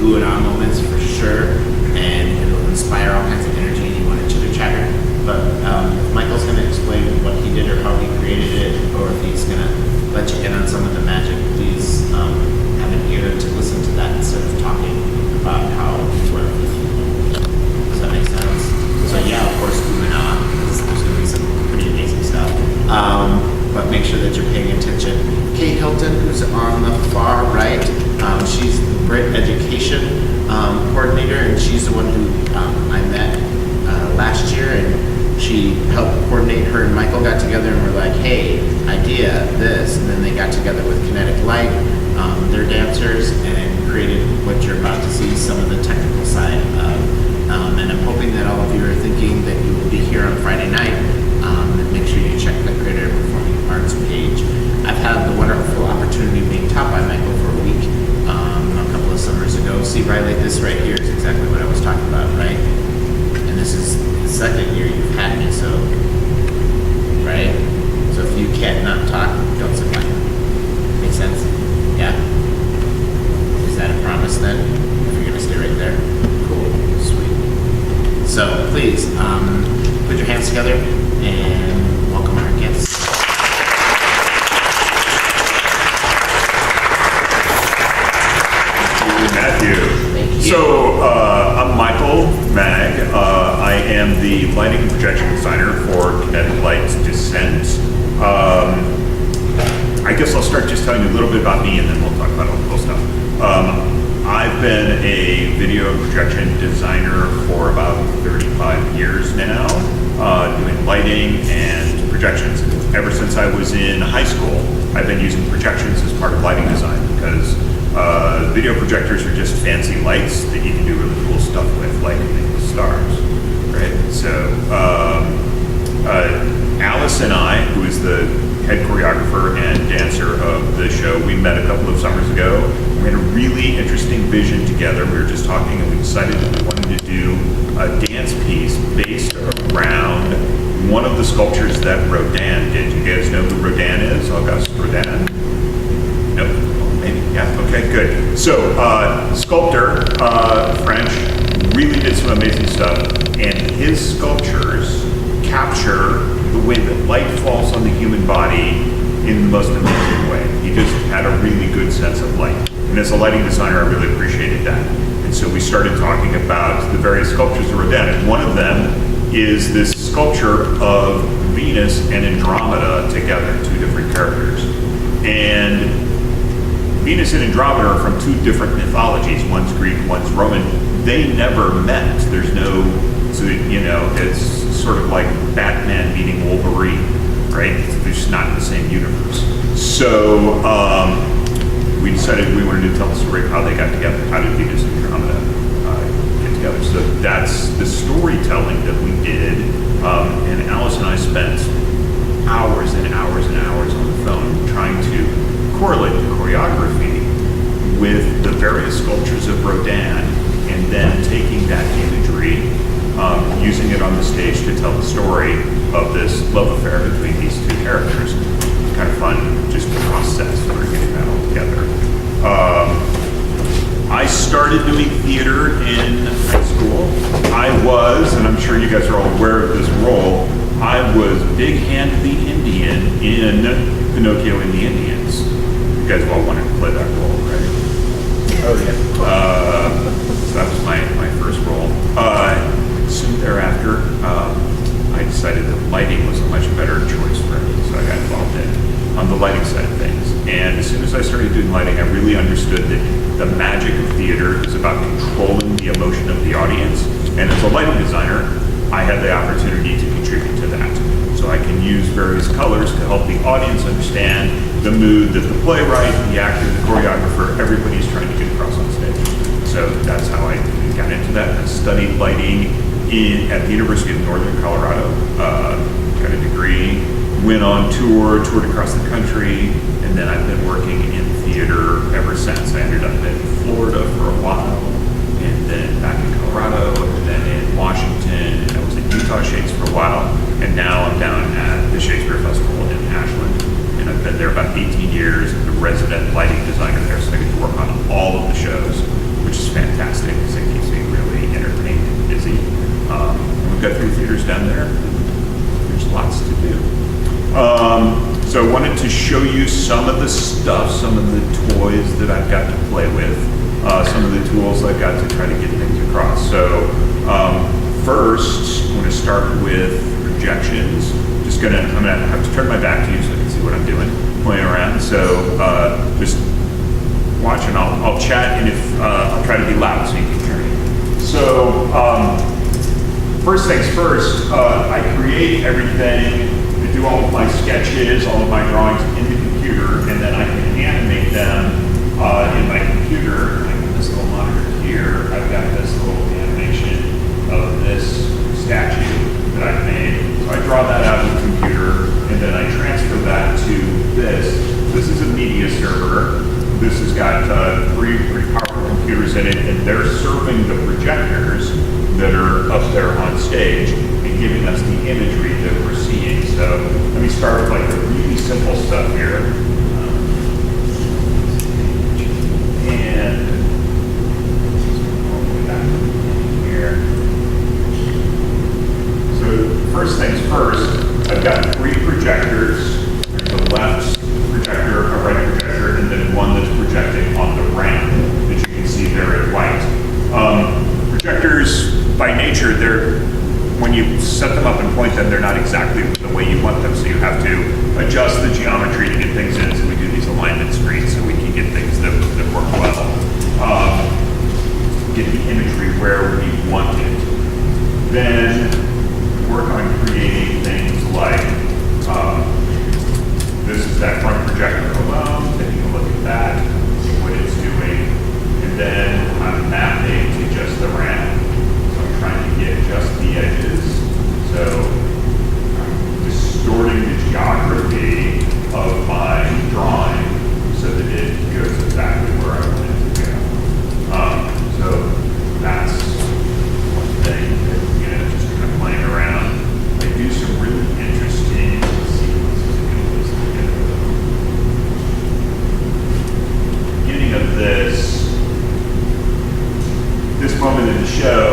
ooh and ah moments for sure, and it'll inspire all kinds of energy and you want to chitter chatter. But if Michael's going to explain what he did or how he created it, or if he's going to let you in on some of the magic, please have an ear to listen to that instead of talking about how it's working. Does that make sense? So yeah, of course, ooh and ah, because there's going to be some pretty amazing stuff. But make sure that you're paying attention. Kate Hilton, who's on the far right, she's the Britt Education coordinator, and she's the one who I met last year, and she helped coordinate. Her and Michael got together and were like, hey, idea, this, and then they got together with Kinetic Light, their dancers, and created what you're about to see, some of the technical side of. And I'm hoping that all of you are thinking that you will be here on Friday night. And make sure you check the Creator Performing Arts page. I've had the wonderful opportunity of being taught by Michael for a week a couple of summers ago. See, Riley, this right here is exactly what I was talking about, right? And this is the second year you've had me, so, right? So if you can't not talk, don't sit down. Make sense? Yeah? Is that a promise then? If you're gonna stay right there? Cool, sweet. So please, put your hands together and welcome our guests. Matthew. Thank you. So I'm Michael Maag. I am the lighting and projection designer for Kinetic Light's Descent. I guess I'll start just telling you a little bit about me, and then we'll talk about all the cool stuff. I've been a video and projection designer for about 35 years now, doing lighting and projections. Ever since I was in high school, I've been using projections as part of lighting design because video projectors are just fancy lights that you can do really cool stuff with, like the stars, right? So Alice and I, who is the head choreographer and dancer of the show, we met a couple of summers ago. We had a really interesting vision together. We were just talking and we decided that we wanted to do a dance piece based around one of the sculptures that Rodin did. You guys know who Rodin is? Auguste Rodin? Nope. Maybe. Yeah. Okay, good. So, sculptor, French, really did some amazing stuff, and his sculptures capture the way that light falls on the human body in the most amazing way. He just had a really good sense of light. And as a lighting designer, I really appreciated that. And so we started talking about the various sculptures of Rodin, and one of them is this sculpture of Venus and Andromeda together, two different characters. And Venus and Andromeda are from two different mythologies. One's Greek, one's Roman. They never met. There's no, so you know, it's sort of like Batman meeting Wolverine, right? They're just not in the same universe. So we decided we wanted to tell the story of how they got together. How did Venus and Andromeda get together? So that's the storytelling that we did. And Alice and I spent hours and hours and hours on the phone trying to correlate the choreography with the various sculptures of Rodin, and then taking that imagery, using it on the stage to tell the story of this love affair between these two characters. Kind of fun, just process for getting that all together. I started doing theater in high school. I was, and I'm sure you guys are all aware of this role, I was Big Hand the Indian in Pinocchio and the Indians. You guys all wanted to play that role, right? Oh yeah. So that was my first role. Soon thereafter, I decided that lighting was a much better choice for me, so I got involved on the lighting side of things. And as soon as I started doing lighting, I really understood that the magic of theater is about controlling the emotion of the audience. And as a lighting designer, I had the opportunity to contribute to that. So I can use various colors to help the audience understand the mood that the playwright, the actor, the choreographer, everybody's trying to get across on stage. So that's how I got into that. I studied lighting at the University of Northern Colorado, got a degree, went on tour, toured across the country, and then I've been working in theater ever since. I ended up in Florida for a while, and then back in Colorado, and then in Washington, and I was in Utah Shakes for a while, and now I'm down at the Shakespeare Festival in Ashland, and I've been there about 18 years, the resident lighting designer there, so I get to work on all of the shows, which is fantastic. show you some of the stuff, some of the toys that I've got to play with, some of the tools I've got to try to get things across. So first, I'm going to start with projections. I'm going to have to turn my back to you so I can see what I'm doing, playing around. So just watch and I'll chat, and if I'll try to be loud so you can hear me. So first things first, I create everything, I do all of my sketches, all of my drawings in the computer, and then I can animate them in my computer. Like this little monitor here, I've got this little animation of this statue that I've made. So I draw that out in the computer, and then I transfer that to this. This is a media server. This has got three pretty powerful computers in it, and they're serving the projectors that are up there on stage and giving us the imagery that we're seeing. So let me start with like the really simple stuff here. And here. So first things first, I've got 3 projectors. There's a left projector, a right projector, and then one that's projecting on the ramp that you can see there in white. Projectors, by nature, when you set them up and point them, they're not exactly the way you want them, so you have to adjust the geometry to get things in. So we do these alignment screens so we can get things that work well. Get the imagery where we want it. Then work on creating things like this is that front projector alone, taking a look at that, see what it's doing, and then I'm mapping to just the ramp. So I'm trying to get just the edges. So I'm distorting the geography of my drawing so that it goes exactly where I want it to go. So that's one thing that, just kind of playing around. I do some really interesting sequences and those together. Beginning of this moment in the show,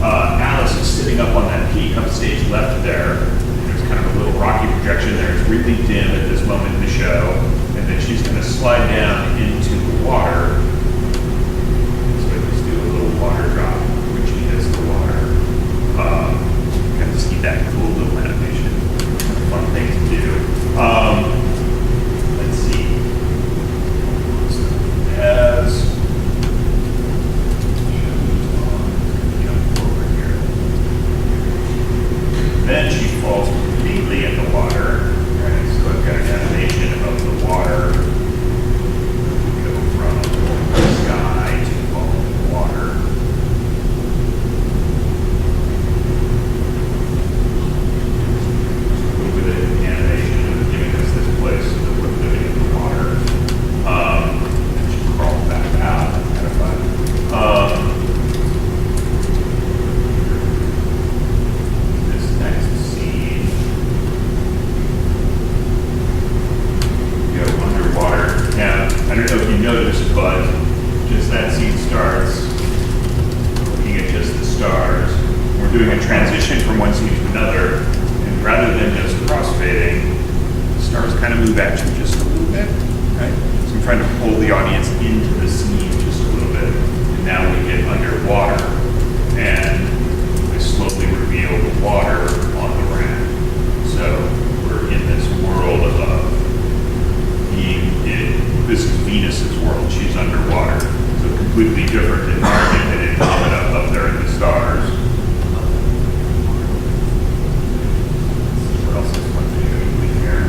Alice is sitting up on that peak on stage left there. There's kind of a little rocky projection there. It's really dim at this moment in the show. And then she's going to slide down into the water. So let's do a little water drop when she hits the water. Kind of see that cool little animation. Fun thing to do. Let's see. As then she falls completely in the water. Right? So I've got an animation of the water. We go from the sky to fall in the water. A little bit of animation of giving us this place that we're living in the water. And she crawls back out. Kind of fun. I don't know if you noticed, but just that scene starts looking at just the stars. We're doing a transition from one scene to another, and rather than just crossfading, the stars kind of move at you just a little bit, right? So I'm trying to pull the audience into the scene just a little bit. And now we get underwater, and I slowly reveal the water on the ramp. So we're in this world of being in. This is Venus's world. She's underwater. So a completely different environment than Andromeda up there in the stars. What else is one thing that we here?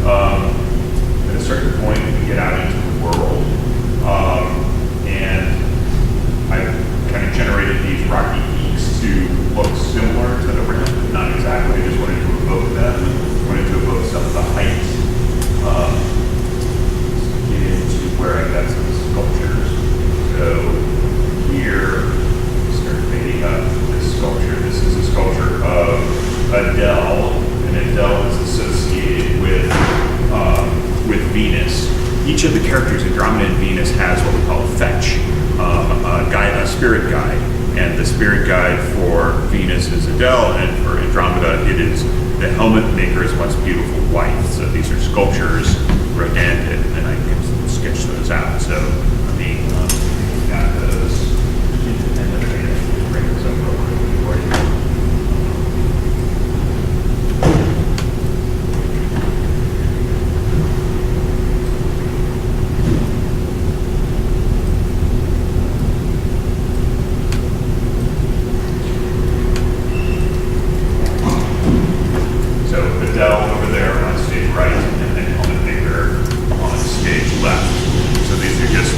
At a certain point, we get out into the world. And I kind of generated these rocky peaks to look similar to the ramp, but not exactly. I just wanted to evoke them. I wanted to evoke some of the heights. Where I got some sculptures. So here, start fading up this sculpture. This is a sculpture of Adele, and Adele is associated with Venus. Each of the characters, Andromeda and Venus, has what we call a fetch, a spirit guide. And the spirit guide for Venus is Adele, and for Andromeda, it is the helmet maker's once beautiful wife. So these are sculptures Rodan did, and then I can sketch those out. So let me got those independently. Bring this up real quickly for you. Over there on stage right, and then Helmet Maker on stage left. So these are just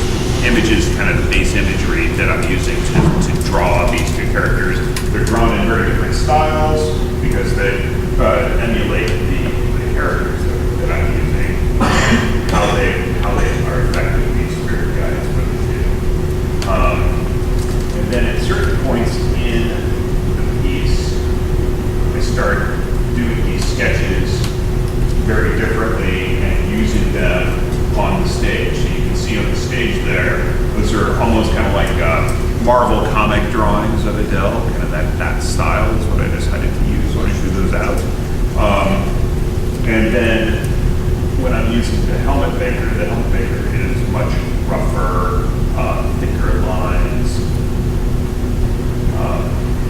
images, kind of the base imagery that I'm using to draw these two characters. They're drawn in very different styles because they emulate the characters that I'm using, and how they are affecting these spirit guides when they do. And then at certain points in the piece, I start doing these sketches very differently and using them on the stage. So you can see on the stage there, those are almost kind of like Marvel comic drawings of Adele, kind of that style is what I decided to use when I drew those out. And then when I'm using the Helmet Maker is much rougher, thicker lines.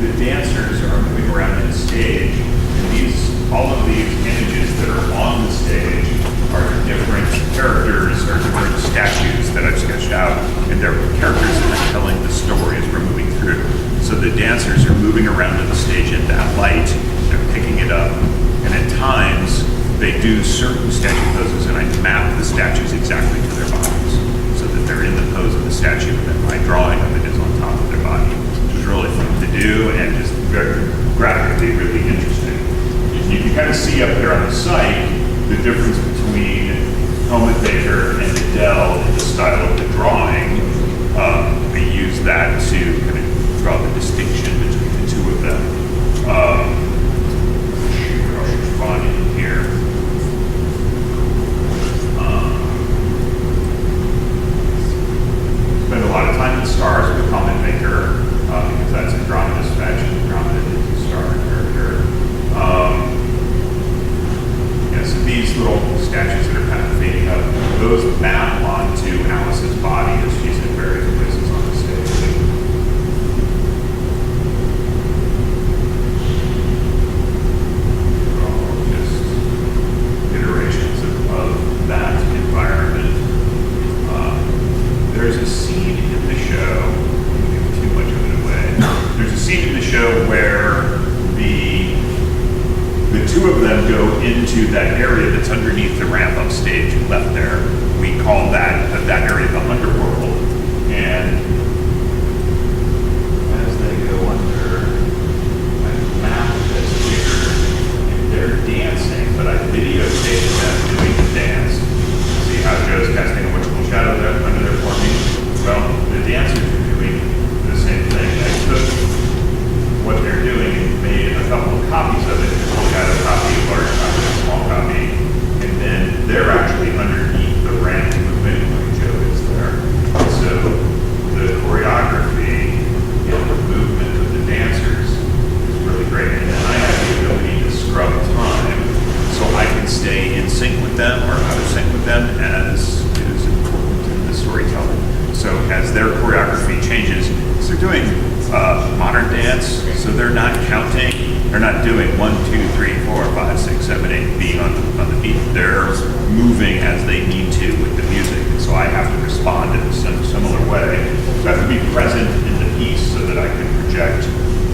The dancers are moving around the stage, and all of these images that are on the stage are different characters or different statues that I've sketched out, and they're characters that are telling the story as we're moving through. So the dancers are moving around on the stage in that light, they're picking it up, and at times they do certain statue poses, and I map the statues exactly to their bodies, so that they're in the pose of the statue, and then my drawing of it is on top of their body, which is really fun to do, and just very graphically really interesting. You can kind of see up there on the site the difference between Helmet Maker and Adele in the style of the drawing. I use that to kind of draw the distinction between the two of them. I'll just find it in here. Spend a lot of time in stars with Helmet Maker because that's Andromeda's fashion. Andromeda is a star character. So these little statues that are kind of fading up, those map onto Alice's body as she's in various places on the stage. All just iterations of that environment. There's a scene in the show, I don't give too much of it away. There's a scene in the show where the two of them go into that area that's underneath the ramp upstage left there. We call that area the underworld. And as they go under, I map this here, and they're dancing, but I videotaped them doing the dance. See how Joe's casting a witchful shadow there under there for me? Well, the dancers are doing the same thing. I took what they're doing and made a couple of copies of it. Got a copy, a large copy, a small copy, and then they're actually underneath the ramp movement when Joe is there. So the choreography and the movement of the dancers is really great. And then I have the ability to scrub time so I can stay in sync with them or out of sync with them as is important in the storytelling. So as their choreography changes, because they're doing modern dance, so they're not counting. They're not doing 1, 2, 3, 4, 5, 6, 7, 8 being on the beat. They're moving as they need to with the music. And so I have to respond in a similar way. So I have to be present in the piece so that I can project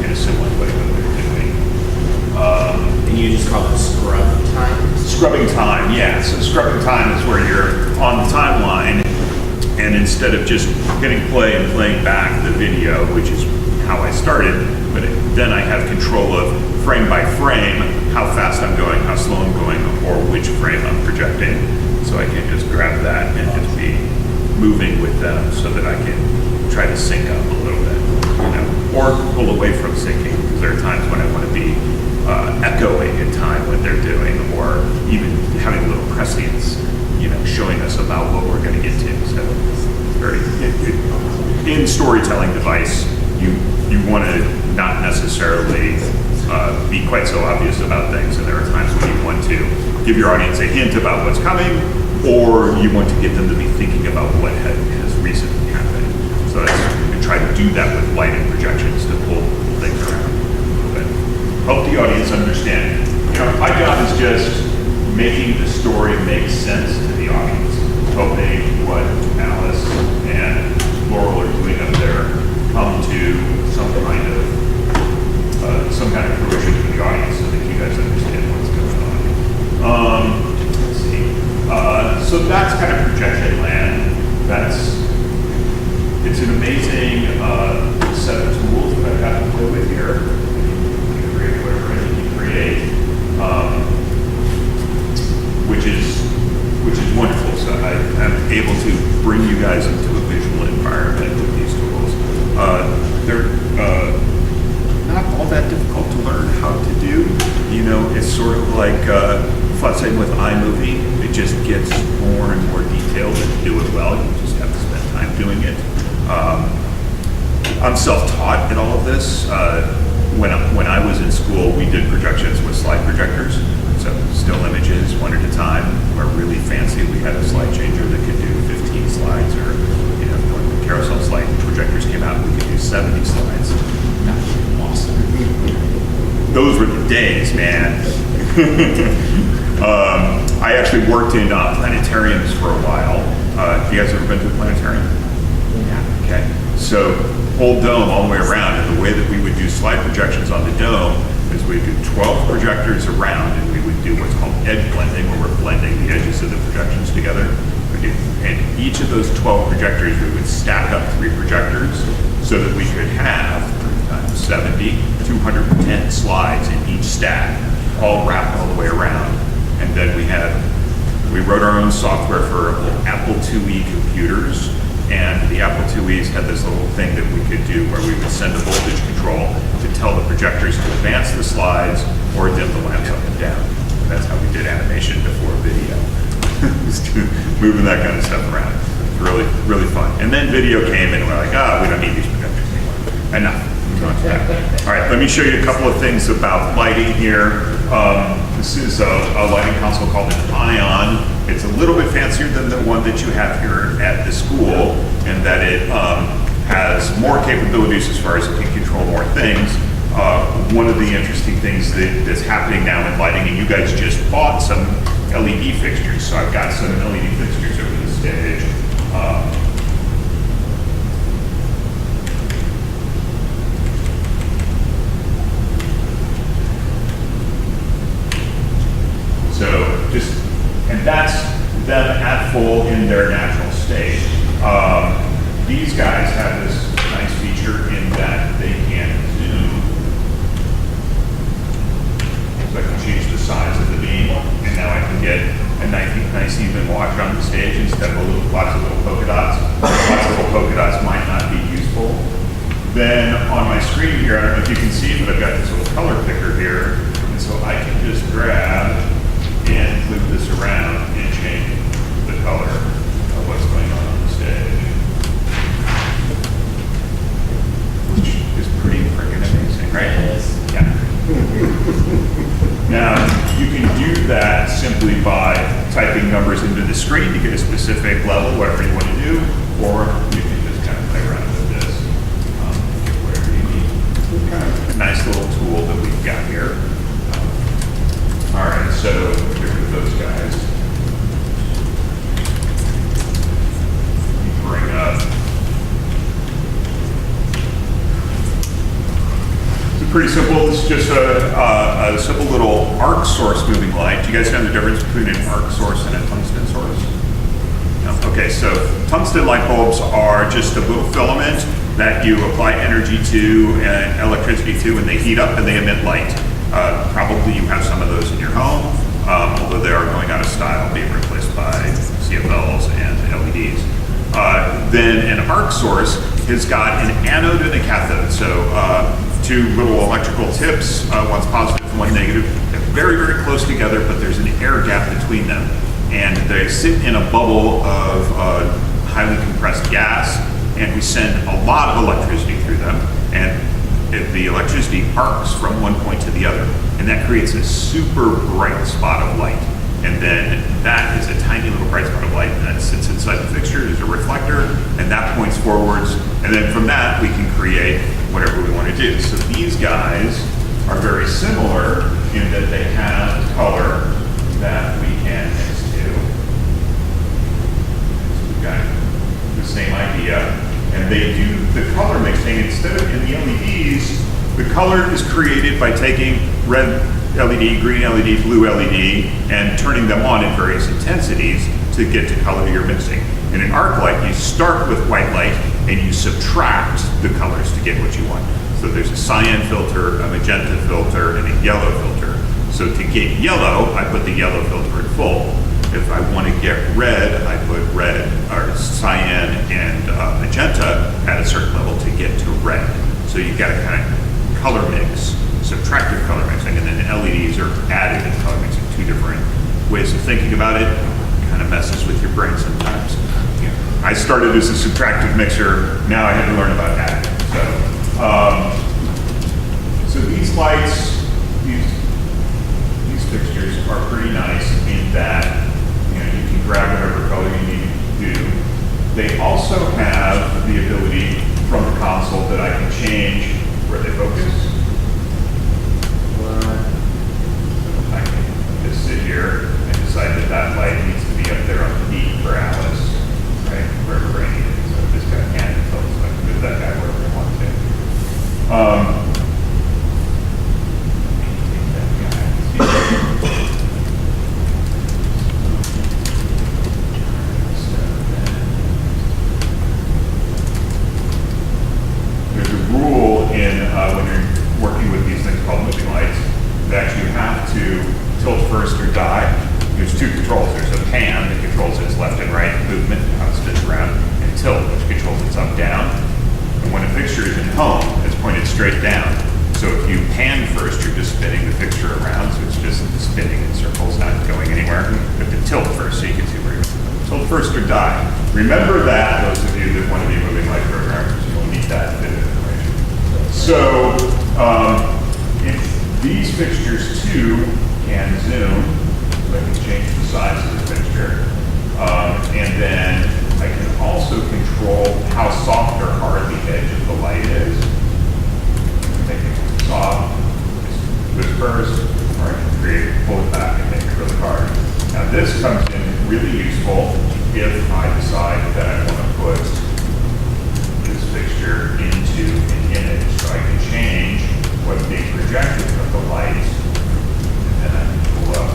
in a similar way what they're doing. And you just call it scrub time? Scrubbing time, yeah. So scrubbing time is where you're on the timeline, and instead of just hitting play and playing back the video, which is how I started, but then I have control of frame by frame, how fast I'm going, how slow I'm going, or which frame I'm projecting. So I can just grab that and just be moving with them so that I can try to sync up a little bit, or pull away from syncing, because there are times when I want to be echoing in time what they're doing, or even having a little prescience, showing us about what we're going to get to. So very in storytelling device, you want to not necessarily be quite so obvious about things, and there are times when you want to give your audience a hint about what's coming, or you want to get them to be thinking about what has recently happened. So we try to do that with light and projections to pull things around. But help the audience understand. My job is just making the story make sense to the audience, hoping what Alice and Laurel are doing up there come to some kind of fruition for the audience so that you guys understand what's going on. Let's see. So that's kind of projection land. It's an amazing set of tools that I've got to play with here. You can create whatever I need to create, which is wonderful. So I'm able to bring you guys into a visual environment with these tools. They're not all that difficult to learn how to do. It's sort of like futzing with iMovie. It just gets more and more detailed, and to do it well, you just have to spend time doing it. I'm self-taught in all of this. When I was in school, we did projections with slide projectors. So still images, one at a time. We're really fancy. We had a slide changer that could do 15 slides, or when the carousel slide projectors came out, we could do 70 slides. That was awesome. Those were the days, man. I actually worked in planetariums for a while. Have you guys ever been to a planetarium? Yeah. Okay. So whole dome all the way around, and the way that we would do slide projections on the dome is we'd do 12 projectors around, and we would do what's called edge blending, where we're blending the edges of the projections together. And each of those 12 projectors, we would stack up 3 projectors so that we could have 70, 210 slides in each stack, all wrapped all the way around. And then we wrote our own software for Apple IIe computers, and the Apple IIes had this little thing that we could do where we would send a voltage control to tell the projectors to advance the slides or dim the lamps up and down. And that's how we did animation before video. Moving that kind of stuff around. It's really, really fun. And then video came, and we're like, we don't need these projectors anymore. Enough. All right, let me show you a couple of things about lighting here. This is a lighting console called an Ion. It's a little bit fancier than the one that you have here at the school, in that it has more capabilities as far as it can control more things. One of the interesting things that's happening now in lighting, and you guys just bought some LED fixtures, so I've got some LED fixtures over the stage. And that's them at full in their natural state. These guys have this nice feature in that they can zoom. So I can change the size of the beam, and now I can get a nice even wash on the stage instead of lots of little polka dots. Lots of little polka dots might not be useful. Then on my screen here, I don't know if you can see, but I've got this little color picker here, and so I can just grab and flip this around and change the color of what's going on the stage, which is pretty freaking amazing, right? Yeah. Now, you can do that simply by typing numbers into the screen to get a specific level, whatever you want to do, or you can just kind of play around with this, whatever you need. Kind of a nice little tool that we've got here. All right, so get rid of those guys. Bring up. It's pretty simple. It's just a simple little arc source moving light. Do you guys know the difference between an arc source and a tungsten source? No? Okay, so tungsten light bulbs are just a little filament that you apply energy to and electricity to, and they heat up and they emit light. Probably you have some of those in your home, although they are going out of style, being replaced by CFLs and LEDs. Then an arc source has got an anode and a cathode. So 2 little electrical tips, one's positive, one negative. They're very, very close together, but there's an air gap between them. And they sit in a bubble of highly compressed gas, and we send a lot of electricity through them. And the electricity arcs from one point to the other, and that creates a super bright spot of light. And then that is a tiny little bright spot of light that sits inside the fixture. There's a reflector, and that points forwards. And then from that, we can create whatever we want to do. So these guys are very similar in that they have color that we can mix to. So we've got the same idea. And they do the color mixing instead of in the LEDs. The color is created by taking red LED, green LED, blue LED, and turning them on in various intensities to get to color you're mixing. In an arc light, you start with white light and you subtract the colors to get what you want. So there's a cyan filter, a magenta filter, and a yellow filter. So to get yellow, I put the yellow filter at full. If I want to get red, I put red, or cyan and magenta at a certain level to get to red. So you've got to kind of color mix, subtractive color mixing, and then LEDs are additive color mixing. Two different ways of thinking about it. Kind of messes with your brain sometimes. I started as a subtractive mixer. Now I had to learn about additive. So these lights, these fixtures are pretty nice in that you can grab whatever color you need to do. They also have the ability from the console that I can change where they focus. I can just sit here and decide that that light needs to be up there on the D for Alice, right, wherever I need it. So this guy can't tell, so I can move that guy wherever I want to. There's a rule in when you're working with these things called moving lights that you have to tilt first or die. There's two controls. There's a pan that controls its left and right movement, how it spins around, and tilt, which controls its up down. And when a fixture is in home, it's pointed straight down. So if you pan first, you're just spinning the fixture around, so it's just spinning in circles, not going anywhere. You have to tilt first so you can see where you're going. Tilt first or die. Remember that, those of you that want to be moving light programmers, you'll need that bit of information. So if these fixtures too can zoom, so I can change the size of the fixture. And then I can also control how soft or hard the edge of the light is. Make it soft, just whispers, or I can pull it back and make it really hard. Now this comes in really useful if I decide that I want to put this fixture into an image. So I can change what's being projected from the light, and then I can pull up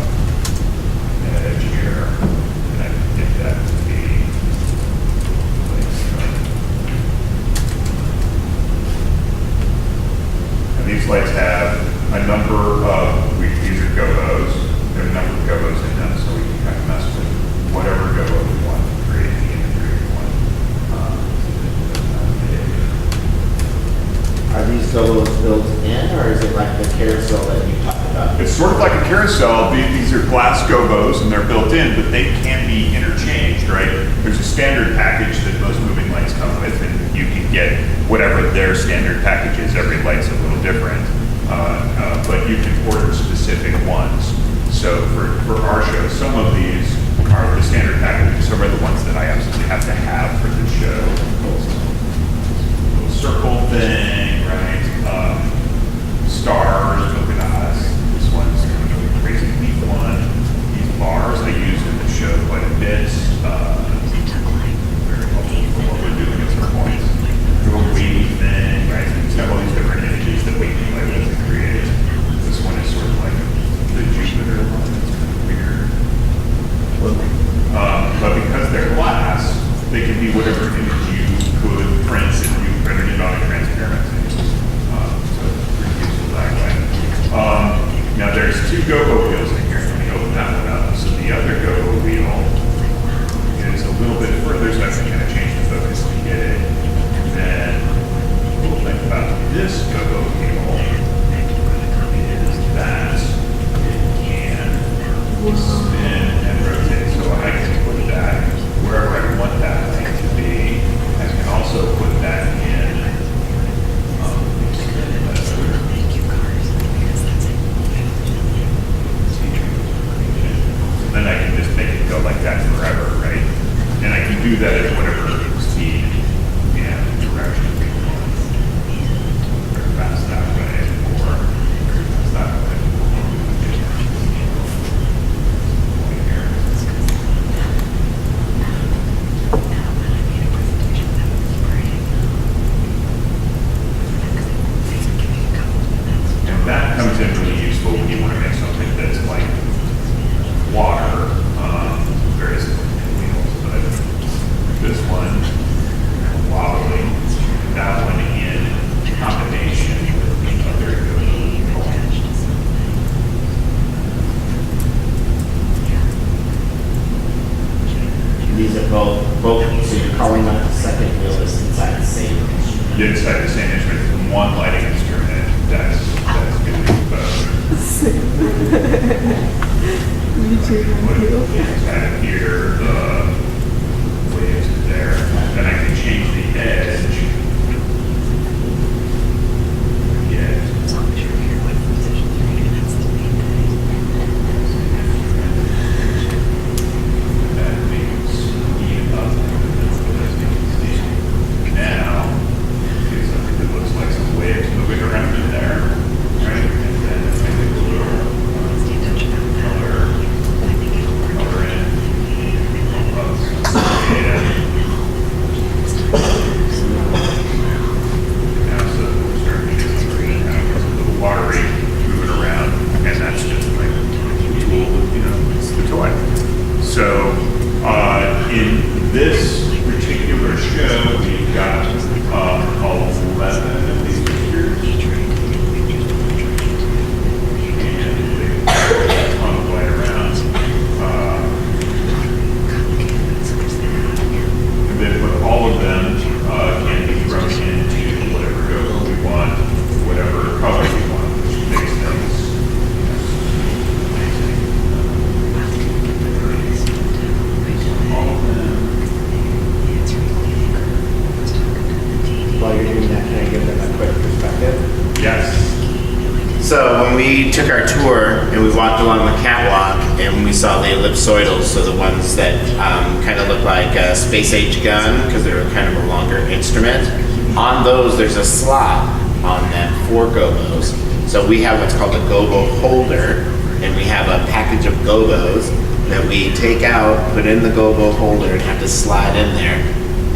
an edge here, and I can get that to be and these lights have a number of, these are gobos, there are a number of gobos in them, so we can kind of mess with whatever gobo we want to create the imagery we want. Are these gobos built in, or is it like the carousel that you talked about? It's sort of like a carousel. These are glass gobos and they're built in, but they can be interchanged, right? There's a standard package that most moving lights come with, and you can get whatever their standard package is. Every light's a little different, but you can order specific ones. So for our show, some of these are the standard packages. Some are the ones that I absolutely have to have for the show. Little circle thing, right? Stars, polka dots. This one's kind of a crazy neat one. These bars I use in the show quite a bit. Very helpful for what we're doing at some points. Little wavy thing, right? It's got all these different images that we can play with and create. This one is sort of like the Jupiter one. It's kind of weird. But because they're glass, they can be whatever image you could print if you printed it on a transparency. So it's pretty useful that way. Now there's two gobo wheels in here. Let me open that one up. So the other gobo wheel is a little bit further, so I can kind of change the focus to get it. And then the cool thing about this gobo wheel is that it can spin and rotate. So I can put that wherever I want that thing to be. I can also put that in. Then comes in really useful when you want to make something that's like water, various wheels, but this one, wobbly, that one in combination with the other components. These are both, so you're calling up the second wheel that's inside the same instrument. Inside the same instrument, one lighting instrument, that's going to be both. Me too, thank you. Kind of here, way to there. Then I can change the edge. Yeah. That means even up. Now, do something that looks like some waves moving around in there, right? And then maybe a little color in. Now, so we're starting to get something that kind of gets a little watery, moving around, and that's just like the tool, it's the toy. So, in this particular show, we've got 11 of these figures. And they've got a ton of light around. And then with all of them can be thrown into whatever go we want, whatever color we want, which makes things amazing. All of them. While you're doing that, can I give them a quick perspective? Yes. So when we took our tour and we walked along the catwalk and we saw the ellipsoidals, so the ones that kind of look like a space age gun because they're kind of a longer instrument, on those there's a slot on them for gobos. So we have what's called a gobo holder, and we have a package of gobos that we take out, put in the gobo holder, and have to slide in there,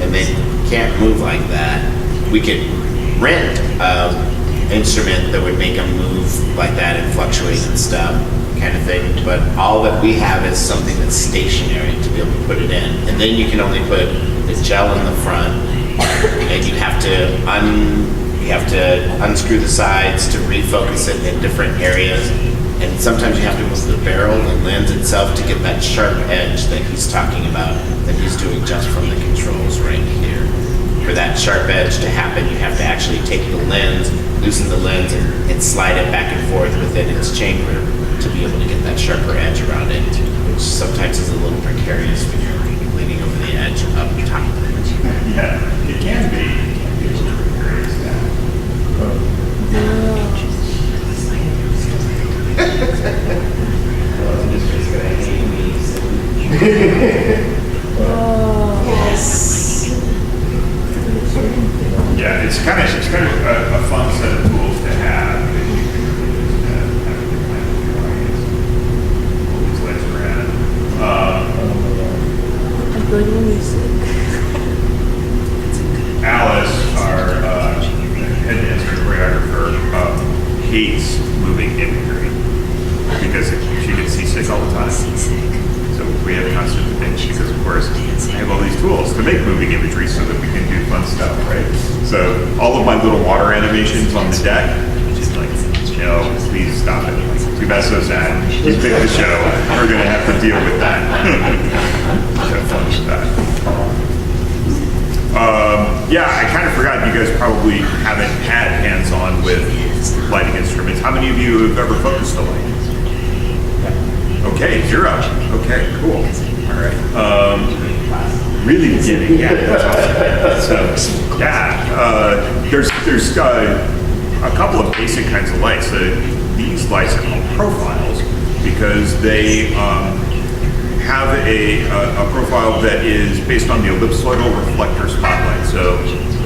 and they can't move like that. We could rent instrument that would make them move like that and fluctuate and stuff, kind of thing. But all that we have is something that's stationary to be able to put it in. And then you can only put the gel in the front, and you have to unscrew the sides to refocus it in different areas. And sometimes you have to move the barrel and lens itself to get that sharp edge that he's talking about, that he's doing just from the controls right here. For that sharp edge to happen, you have to actually take the lens, loosen the lens, and slide it back and forth within its chamber to be able to get that sharper edge around it, which sometimes is a little precarious when you're leaning over the edge up top of it. Yeah, it can be. It can be a little precarious now. Well, it's just gonna hate me, so. Yes. Yeah, it's kind of a fun set of tools to have. Pull these legs around. I'm going to music. Alice, our head dancer choreographer, hates moving imagery because she gets seasick all the time. So we have constant debates because, of course, I have all these tools to make moving imagery so that we can do fun stuff, right? So all of my little water animations on the deck, she's like, please stop it. Too bad, so sad. You pick the show. We're going to have to deal with that. Have fun with that. Yeah, I kind of forgot you guys probably haven't had hands-on with lighting instruments. How many of you have ever focused a light? Okay, 0. Okay, cool. All right. Really beginning, yeah. That's awesome. So, yeah, there's a couple of basic kinds of lights. These lights are called profiles because they have a profile that is based on the ellipsoidal reflector spotlight. So,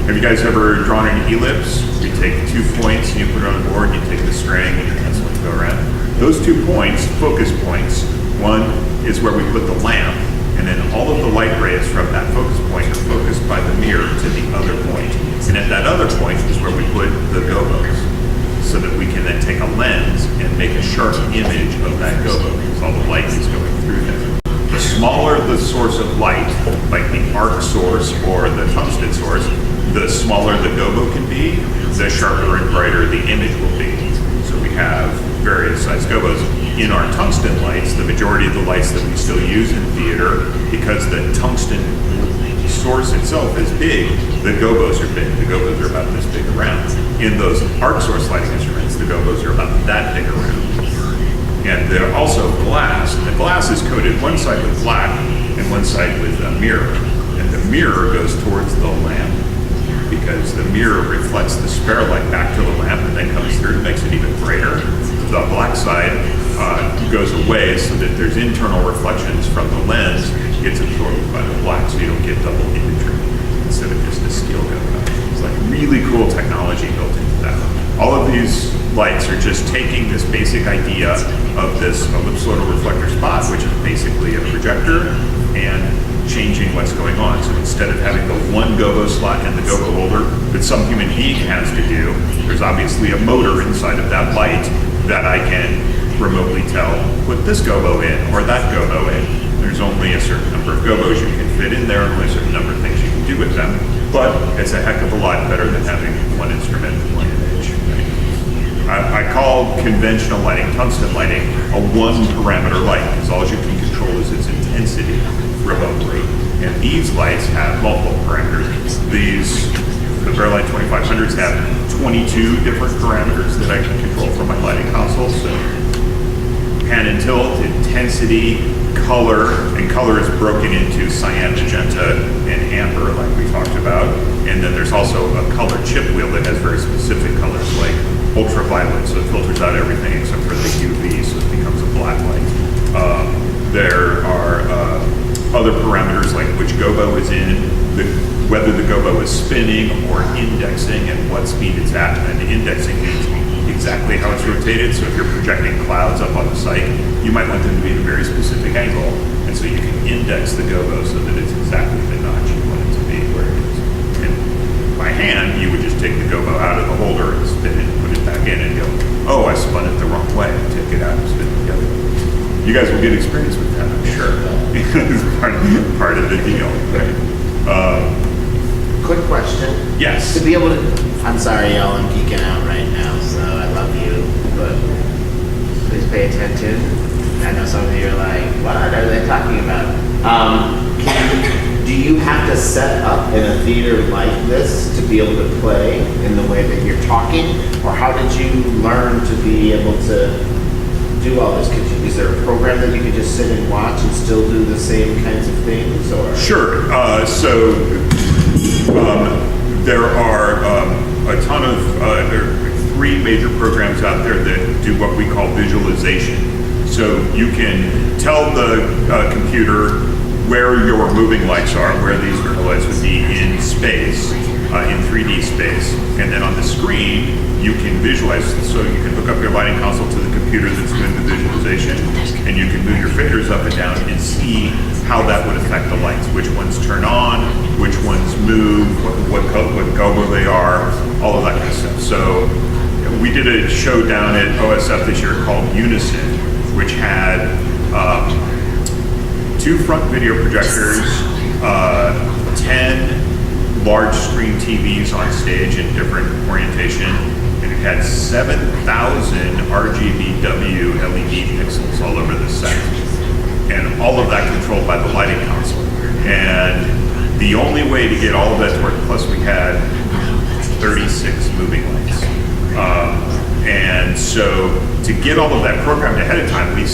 have you guys ever drawn an ellipse? You take 2 points and you put it on the board, you take the string and your pencil and go around. Those 2 points, focus points, one is where we put the lamp, and then all of the light rays from that focus point are focused by the mirror to the other point. And at that other point is where we put the gobos, so that we can then take a lens make a sharp image of that gobo because all the light is going through there. The smaller the source of light, like the arc source or the tungsten source, the smaller the gobo can be, the sharper and brighter the image will be. So we have various size gobos. In our tungsten lights, the majority of the lights that we still use in theater, because the tungsten source itself is big, the gobos are big. The gobos are about this big around. In those arc source lighting instruments, the gobos are about that big around. And they're also glass. The glass is coated one side with black and one side with a mirror. And the mirror goes towards the lamp because the mirror reflects the spare light back to the lamp and then comes through and makes it even brighter. The black side goes away so that there's internal reflections from the lens gets absorbed by the black, so you don't get double imagery instead of just a steel gobo. It's like really cool technology built into that. All of these lights are just taking this basic idea of this ellipsoidal reflector spot, which is basically a projector, and changing what's going on. So instead of having the one gobo slot and the gobo holder that some human being has to do, there's obviously a motor inside of that light that I can remotely tell, put this gobo in or that gobo in. There's only a certain number of gobos you can fit in there and only a certain number of things you can do with them. But it's a heck of a lot better than having one instrument, one image. I call conventional lighting, tungsten lighting, a one parameter light because all you can control is its intensity remotely. And these lights have multiple parameters. The Fairlight 2500s have 22 different parameters that I can control from my lighting console. So pan and tilt, intensity, color, and color is broken into cyan, magenta, and amber like we talked about. And then there's also a color chip wheel that has very specific colors like ultraviolet, so it filters out everything except for the UV, so it becomes a black light. There are other parameters like which gobo is in, whether the gobo is spinning or indexing and what speed it's at. And indexing means exactly how it's rotated. So if you're projecting clouds up on the site, you might want them to be at a very specific angle. And so you can index the gobo so that it's exactly the notch you want it to be where it is. And by hand, you would just take the gobo out of the holder and spin it and put it back in and go, oh, I spun it the wrong way. Take it out and spin it the other way. You guys will get experience with that, I'm sure. It's part of the deal, right? Quick question. Yes. To be able to, I'm sorry, y'all, I'm geeking out right now, so I love you, but please pay attention. I know some of you are like, what are they talking about? Do you have to set up in a theater like this to be able to play in the way that you're talking? Or how did you learn to be able to do all this? Is there a program that you could just sit and watch and still do the same kinds of things? Or Sure. There are a ton of, there are 3 major programs out there that do what we call visualization. So you can tell the computer where your moving lights are, where these lights would be in space, in 3D space. And then on the screen, you can visualize. So you can hook up your lighting console to the computer that's doing the visualization, and you can move your faders up and down and see how that would affect the lights, which ones turn on, which ones move, what gobo they are, all of that kind of stuff. So we did a show down at OSF this year called Unison, which had 2 front video projectors, 10 large screen TVs on stage in different orientation, and it had 7,000 RGBW LED pixels all over the set. And all of that controlled by the lighting console. And the only way to get all of that to work, plus we had 36 moving lights. And so to get all of that programmed ahead of time, we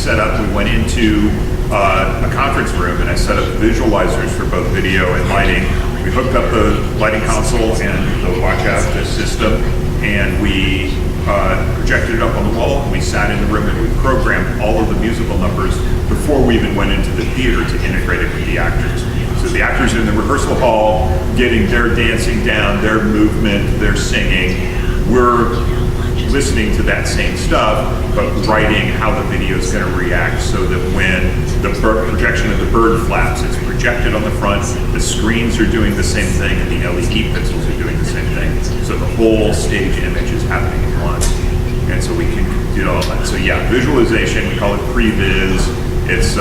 went into a conference room and I set up visualizers for both video and lighting. We hooked up the lighting console and the watch out system, and we projected it up on the wall, and we sat in the room and we programmed all of the musical numbers before we even went into the theater to integrate it with the actors. So the actors in the rehearsal hall getting their dancing down, their movement, their singing. We're listening to that same stuff, but writing how the video is going to react so that when the projection of the bird flaps, it's projected on the front, the screens are doing the same thing, and the LED pixels are doing the same thing. So the whole stage image is happening at once. And so we can do all that. So yeah, visualization, we call it previs. It's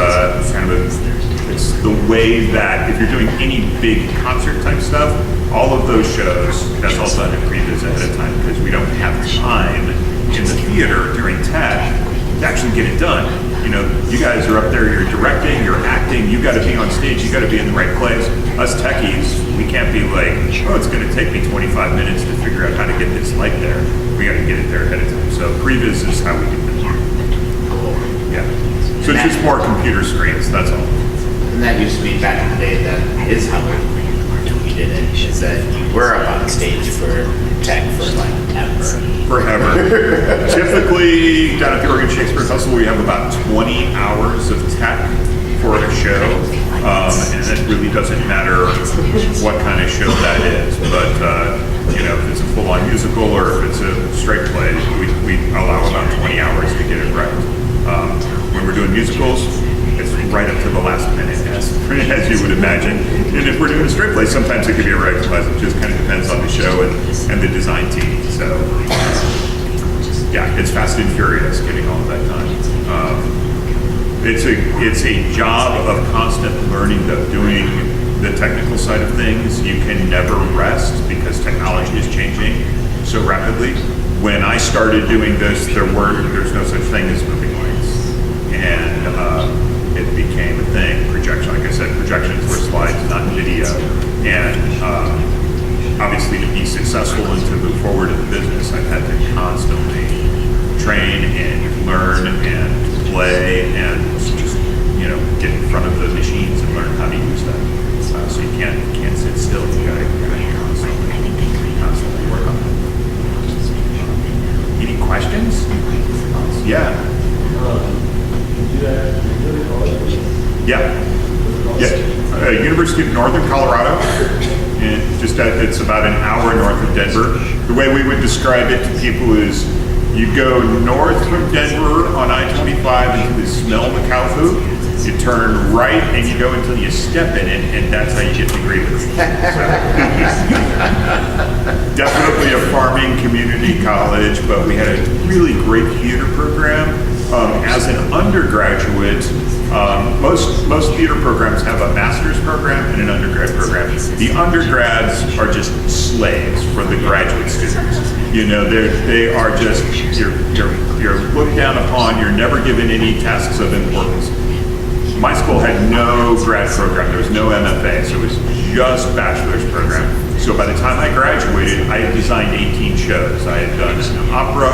it's the way that if you're doing any big concert type stuff, all of those shows, that's all done in previs ahead of time because we don't have time in the theater during tech to actually get it done. You know, you guys are up there, you're directing, you're acting, you gotta be on stage, you gotta be in the right place. Us techies, we can't be like, oh, it's gonna take me 25 minutes to figure out how to get this light there. We gotta get it there ahead of time. So previs is how we do it. Yeah. So it's just more computer screens, that's all. And that used to be back in the day, that is how we did it, is that you were up on stage for tech for like ever. Forever. Typically, down at the Oregon Shakespeare Festival, we have about 20 hours of tech for a show. And it really doesn't matter what kind of show that is. But, you know, if it's a full-on musical or if it's a straight play, we allow about 20 hours to get it right. When we're doing musicals, it's right up to the last minute, as you would imagine. And if we're doing a straight play, sometimes it can be a regular class. It just kind of depends on the show and the design team. So, yeah, it's fast and furious getting all of that done. It's a job of constant learning, though, doing the technical side of things. You can never rest because technology is changing so rapidly. When I started doing this, there's no such thing as moving lights. And it became a thing. Projection, like I said, projections were slides, not video. And obviously to be successful and to move forward in the business, I've had to constantly train and learn and play and just, you know, get in front of the machines and learn how to use them. So you can't sit still. You gotta constantly work on it. Any questions? Yeah. Yeah. University of Northern Colorado. And it's about an hour north of Denver. The way we would describe it to people is you go north from Denver on I-25 into the smell McAlpha. You turn right and you go until you step in it, and that's how you get to Greenville. Definitely a farming community college, but we had a really great theater program. As an undergraduate, most theater programs have a master's program and an undergrad program. The undergrads are just slaves for the graduate students. You know, they are just, you're looked down upon, you're never given any tasks of importance. My school had no grad program, there was no MFA, so it was just bachelor's program. So by the time I graduated, I had designed 18 shows. I had done an opera,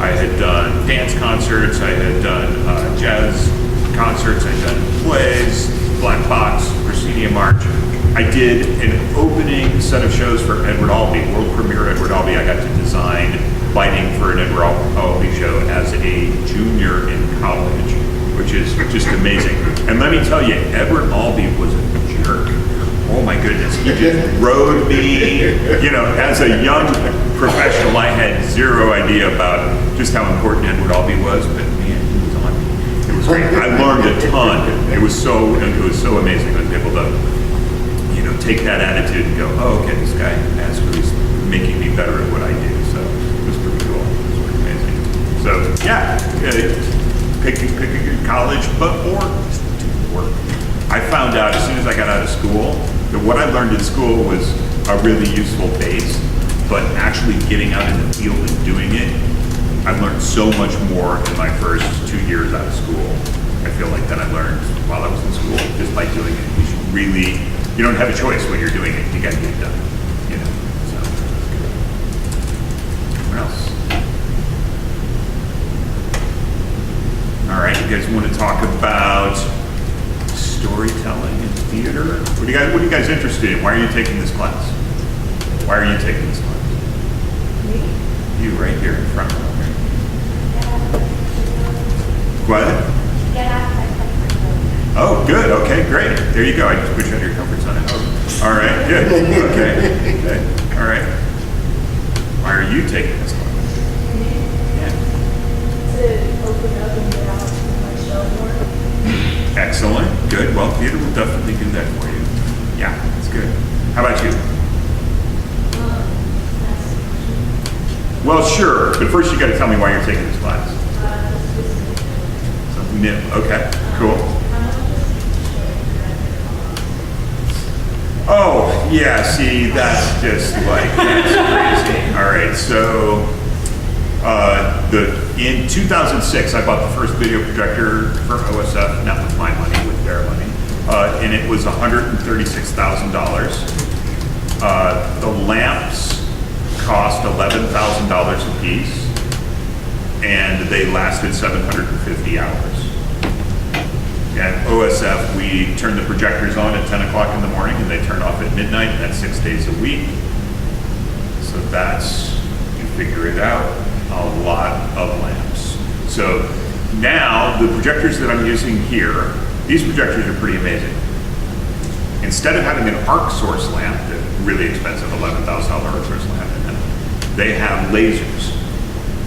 I had done dance concerts, I had done jazz concerts, I had done plays, Black Box, Proscenium March. I did an opening set of shows for Edward Albee, world premiere Edward Albee. I got to design lighting for an Edward Albee show as a junior in college, which is just amazing. And let me tell you, Edward Albee was a jerk. Oh my goodness, he just rode me. You know, as a young professional, I had zero idea about just how important Edward Albee was, but man, he was on me. It was great. I learned a ton. It was so amazing. I was able to, you know, take that attitude and go, oh, okay, this guy actually is making me better at what I do. So it was pretty cool. It was pretty amazing. So yeah, pick a good college, or just do work. I found out as soon as I got out of school that what I learned in school was a really useful base, but actually getting out in the field and doing it, I learned so much more in my first 2 years out of school. I feel like than I learned while I was in school just by doing it. You don't have a choice when you're doing it. You got to get it done. You know. So, what else? All right, you guys want to talk about storytelling and theater? What are you guys interested in? Why are you taking this class? Why are you taking this class? Me? You right here in front. What? Oh, good. Okay, great. There you go. I just put you out of your comfort zone. Oh, all right. Good. Okay. All right. Why are you taking this class? Yeah. To open up and get out of myself more. Excellent. Good. Well, theater will definitely do that for you. Yeah, that's good. How about you? Well, sure. But first, you got to tell me why you're taking this class. New, okay, cool. How much does each projector cost? Oh, yeah, see, that's just like, that's crazy. All right, so, in 2006, I bought the first video projector for OSF, not with my money, with their money, and it was $136,000. The lamps cost $11,000 a piece, and they lasted 750 hours. At OSF, we turn the projectors on at 10 o'clock in the morning, and they turn off at midnight, and that's 6 days a week. So that's, you figure it out, a lot of lamps. So now, the projectors that I'm using here, these projectors are pretty amazing. Instead of having an arc source lamp, the really expensive $11,000 arc source lamp, they have lasers.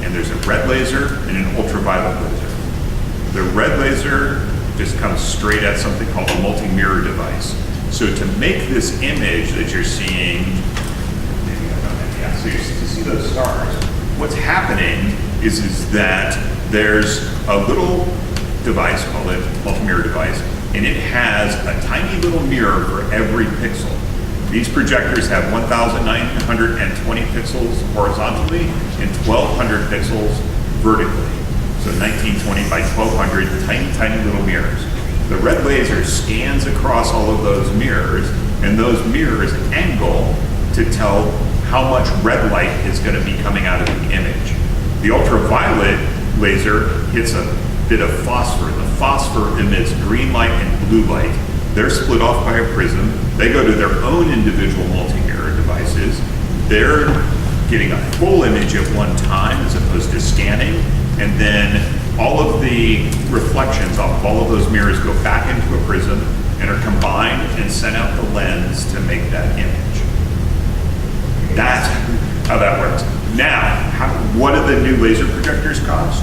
And there's a red laser and an ultraviolet laser. The red laser just comes straight at something called a multi-mirror device. So to make this image that you're seeing, maybe I don't have, yeah, so you see those stars, what's happening is that there's a little device called a multi-mirror device, and it has a tiny little mirror for every pixel. These projectors have 1,920 pixels horizontally and 1,200 pixels vertically. So 1920 by 1,200 tiny, tiny little mirrors. The red laser scans across all of those mirrors, and those mirrors angle to tell how much red light is going to be coming out of the image. The ultraviolet laser hits a bit of phosphor. The phosphor emits green light and blue light. They're split off by a prism. They go to their own individual multi-mirror devices. They're getting a full image at one time as opposed to scanning. And then all of the reflections off of all of those mirrors go back into a prism and are combined and sent out the lens to make that image. That's how that works. Now, what do the new laser projectors cost?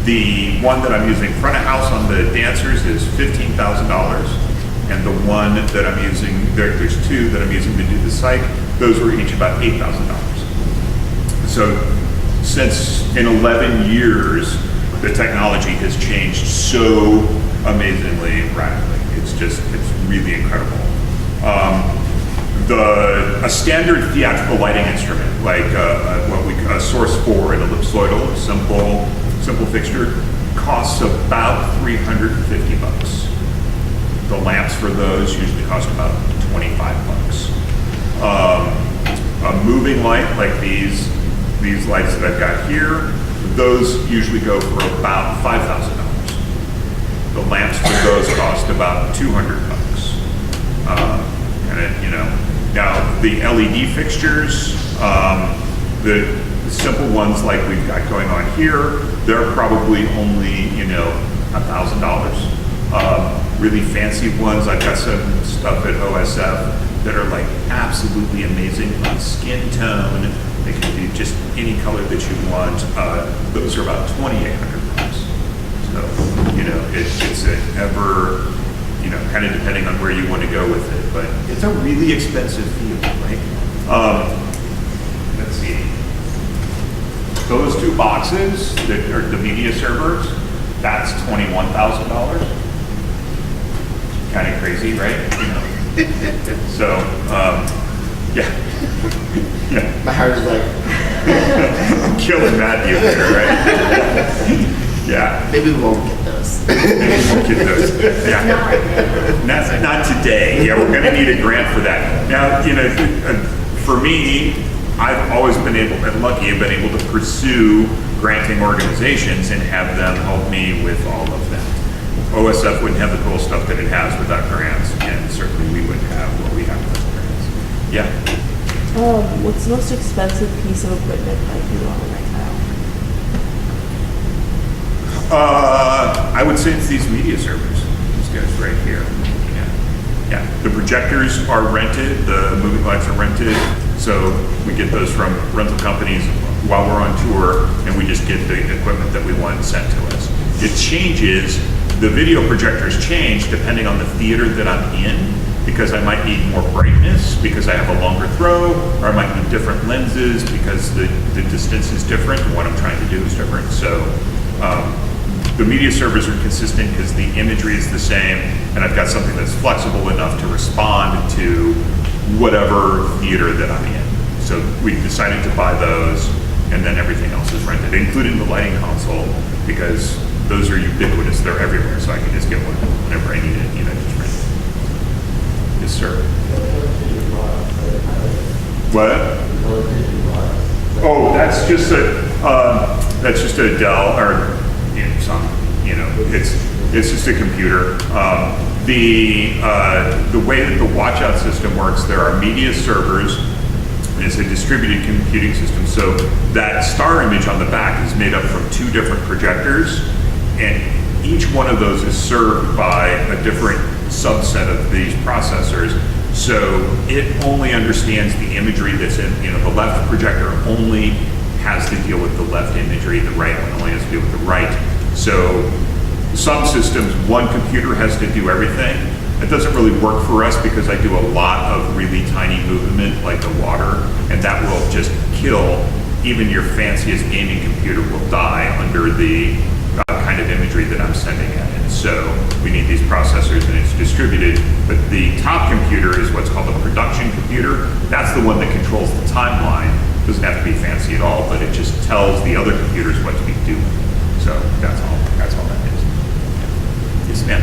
The one that I'm using front of house on the dancers is $15,000. And the one that I'm using, there's two that I'm using to do the psych, those were each about $8,000. So since in 11 years, the technology has changed so amazingly rapidly. It's really incredible. A standard theatrical lighting instrument, like a source 4 and ellipsoidal, a simple fixture, costs about $350. The lamps for those usually cost about $25. A moving light like these lights that I've got here, those usually go for about $5,000. The lamps for those cost about $200. Now the LED fixtures, the simple ones like we've got going on here, they're probably only, $1,000. Really fancy ones, I've got some stuff at OSF that are like absolutely amazing on skin tone. They can be just any color that you want. Those are about $2,800. So, it's an ever, kind of depending on where you want to go with it, but it's a really expensive field, right? Let's see. Those two boxes that are the media servers, that's $21,000. Kind of crazy, right? So, yeah. My heart is like, I'm killing Matthew here, right? Yeah. maybe we won't get those. Get those. Yeah. Not today. Yeah, we're going to need a grant for that. Now, for me, I've always been lucky, I've been able to pursue granting organizations and have them help me with all of that. OSF wouldn't have the cool stuff that it has without grants, and certainly we wouldn't have what we have with grants. Yeah. What's the most expensive piece of equipment that you own right now? I would say it's these media servers. These guys right here. Yeah. The projectors are rented. The moving lights are rented. So we get those from rental companies while we're on tour, and we just get the equipment that we want sent to us. It changes. The video projectors change depending on the theater that I'm in, because I might need more brightness because I have a longer throw, or I might need different lenses because the distance is different and what I'm trying to do is different. So The media servers are consistent because the imagery is the same, and I've got something that's flexible enough to respond to whatever theater that I'm in. So we decided to buy those, and then everything else is rented, including the lighting console, because those are ubiquitous. They're everywhere, so I can just get one whenever I need it. Just rent it. Yes, sir. What? Oh, that's just a Dell, or it's just a computer. The way that the watchout system works, there are media servers. It's a distributed computing system. So that star image on the back is made up from 2 different projectors, and each one of those is served by a different subset of these processors. So it only understands the imagery that's in, the left projector only has to deal with the left imagery, the right one only has to deal with the right. So some systems, one computer has to do everything. It doesn't really work for us because I do a lot of really tiny movement like the water, and that will just kill, even your fanciest gaming computer will die under the kind of imagery that I'm sending at it. So we need these processors, and it's distributed, but the top computer is what's called a production computer. That's the one that controls the timeline. It doesn't have to be fancy at all, but it just tells the other computers what to be doing. So that's all that is. Yes, ma'am. I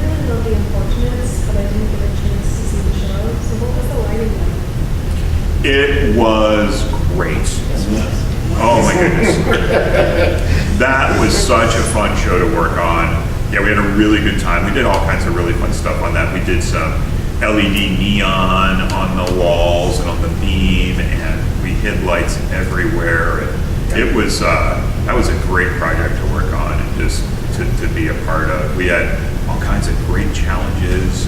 really love the unfortunates, but I didn't get a chance to see the show. So what was the lighting like? It was great. Oh my goodness. That was such a fun show to work on. Yeah, we had a really good time. We did all kinds of really fun stuff on that. We did some LED neon on the walls and on the beam, and we hid lights everywhere. It was that was a great project to work on and just to be a part of. We had all kinds of great challenges,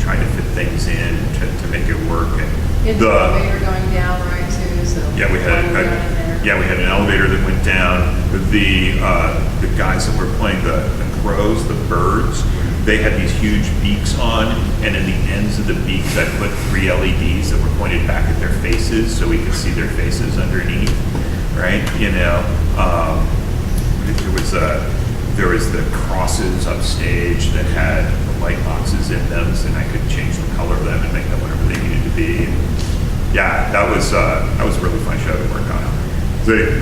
trying to fit things in to make it work. And the elevator going down, right, too, so. Yeah, we had an elevator that went down. The guys that were playing the crows, the birds, they had these huge beaks on, and in the ends of the beaks I put 3 LEDs that were pointed back at their faces so we could see their faces underneath, right? There was the crosses upstage that had the light boxes in them, so then I could change the color of them and make them whatever they needed to be. Yeah, that was a really fun show to work on.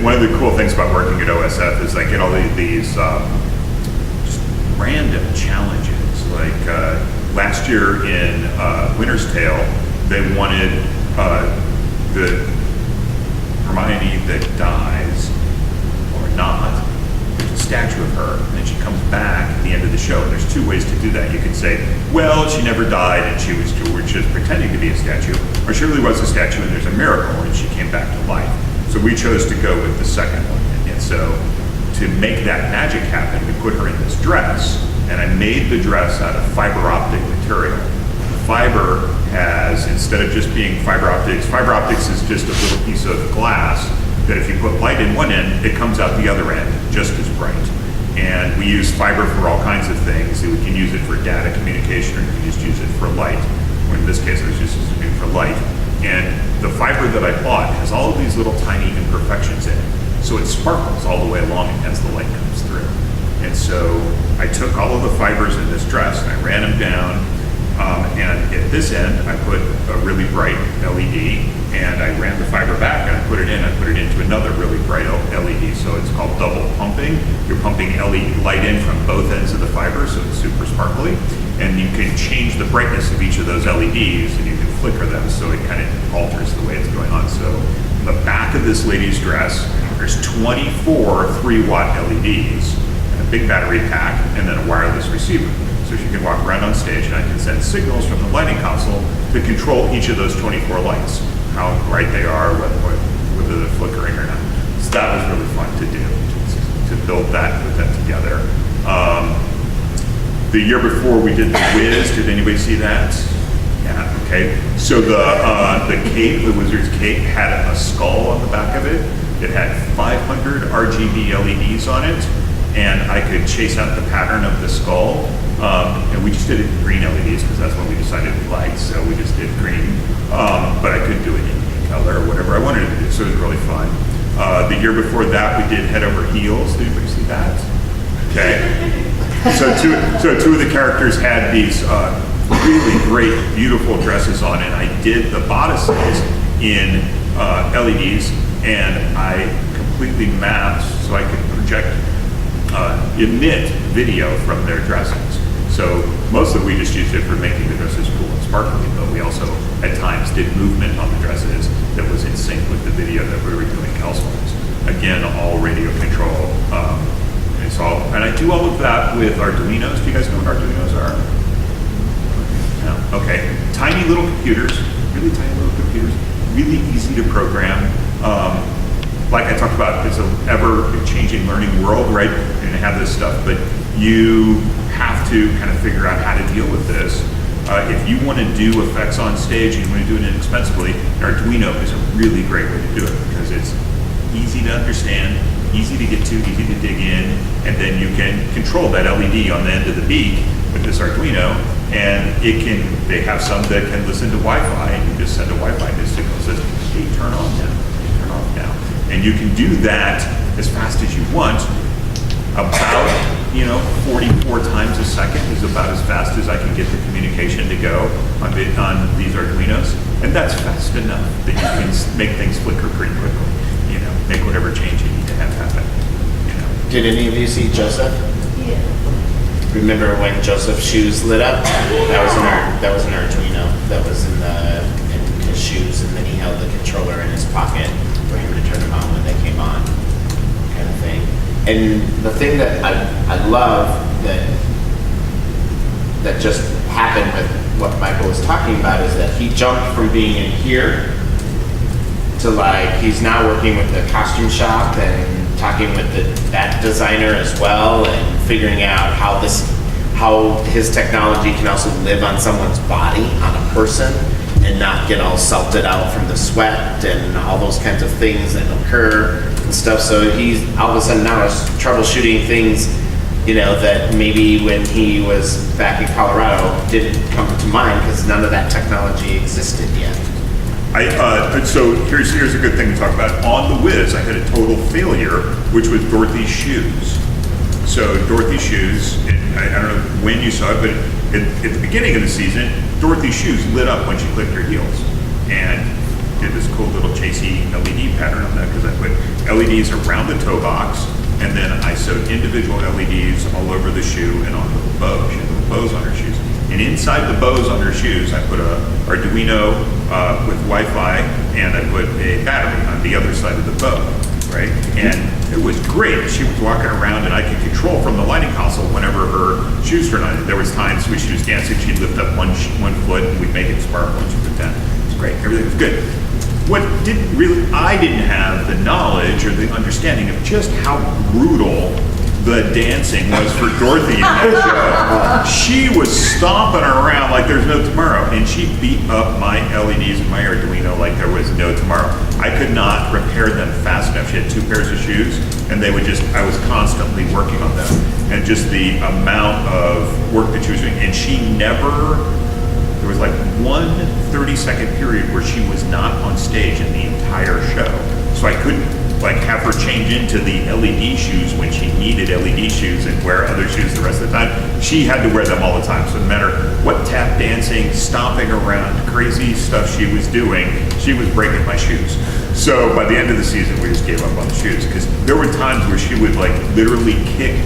One of the cool things about working at OSF is I get all these just random challenges. Like last year in Winter's Tale, they wanted the Hermione that dies or not. There's a statue of her, and then she comes back at the end of the show. And there's 2 ways to do that. You can say, well, she never died and she was just pretending to be a statue, or she really was a statue and there's a miracle and she came back to life. So we chose to go with the second one. And so to make that magic happen, we put her in this dress, and I made the dress out of fiber optic material. The fiber has, instead of just being fiber optics is just a little piece of glass that if you put light in one end, it comes out the other end just as bright. And we use fiber for all kinds of things. We can use it for data communication, or we can just use it for light. Or in this case, I was just using it for light. And the fiber that I bought has all of these little tiny imperfections in it. So it sparkles all the way along as the light comes through. And so I took all of the fibers in this dress and I ran them down. And at this end, I put a really bright LED, and I ran the fiber back and I put it into another really bright LED. So it's called double pumping. You're pumping LED light in from both ends of the fiber, so it's super sparkly. And you can change the brightness of each of those LEDs, and you can flicker them so it kind of alters the way it's going on. So on the back of this lady's dress, there's 24 3-watt LEDs, and a big battery pack, and then a wireless receiver. So she can walk around on stage, and I can send signals from the lighting console to control each of those 24 lights, how bright they are, whether they're flickering or not. So that was really fun to do, to build that, put that together. The year before we did the Wiz. Did anybody see that? Yeah. Okay. So the cape, the wizard's cape, had a skull on the back of it. It had 500 RGB LEDs on it, and I could chase out the pattern of the skull. And we just did it in green LEDs because that's what we decided we liked. So we just did green, but I could do it in any color or whatever I wanted to do. So it was really fun. The year before that, we did Head Over Heels. Did anybody see that? Okay. So two of the characters had these really great, beautiful dresses on, and I did the bodices in LEDs, and I completely mapped so I could project, emit video from their dresses. So mostly we just used it for making the dresses cool and sparkly, but we also at times did movement on the dresses that was in sync with the video that we were doing elsewhere. Again, all radio control. And I do all of that with Arduinos. Do you guys know what Arduinos are? No. Okay. Tiny little computers, really tiny little computers, really easy to program. Like I talked about, it's an ever-changing learning world, right? You're going to have this stuff, but you have to kind of figure out how to deal with this. If you want to do effects on stage and you want to do it inexpensively, an Arduino is a really great way to do it because it's easy to understand, easy to get to, easy to dig in, and then you can control that LED on the end of the beak with this Arduino, and they have some that can listen to Wi-Fi, and you just send a Wi-Fi signal that says, hey, turn on now, turn off now. And you can do that as fast as you want. About, 44 times a second is about as fast as I can get the communication to go on these Arduinos, and that's fast enough that you can make things flicker pretty quickly. Make whatever change you need to have happen. Did any of you see Joseph? Yeah. Remember when Joseph's shoes lit up? That was an Arduino that was in his shoes, and then he held the controller in his pocket for him to turn them on when they came on, kind of thing. And the thing that I love that just happened with what Michael was talking about is that he jumped from being in here to he's now working with the costume shop and talking with that designer as well, and figuring out how his technology can also live on someone's body, on a person, and not get all salted out from the sweat and all those kinds of things that occur and stuff. So he's all of a sudden now is troubleshooting things, that maybe when he was back in Colorado didn't come to mind because none of that technology existed yet. So here's a good thing to talk about. On the Wiz, I had a total failure, which was Dorothy's shoes. So Dorothy's shoes, I don't know when you saw it, but at the beginning of the season, Dorothy's shoes lit up when she clicked her heels, and did this cool little chasey LED pattern on that because I put LEDs around the toe box, and then I sewed individual LEDs all over the shoe and on the bow. She had little bows on her shoes. And inside the bows on her shoes, I put a Arduino with Wi-Fi, and I put a battery on the other side of the bow, right? And it was great. She was walking around, and I could control from the lighting console whenever her shoes turned on. There was times when she was dancing, she'd lift up one foot, and we'd make it sparkle, and she'd put down. It was great. Everything was good. I didn't have the knowledge or the understanding of just how brutal the dancing was for Dorothy in that show. She was stomping around like there's no tomorrow, and she beat up my LEDs and my Arduino like there was no tomorrow. I could not repair them fast enough. She had 2 pairs of shoes, and I was constantly working on them. And just the amount of work that she was doing, and there was like one 30-second period where she was not on stage in the entire show. So I couldn't have her change into the LED shoes when she needed LED shoes and wear other shoes the rest of the time. She had to wear them all the time. So no matter what tap dancing, stomping around, crazy stuff she was doing, she was breaking my shoes. So by the end of the season, we just gave up on the shoes because there were times where she would literally kick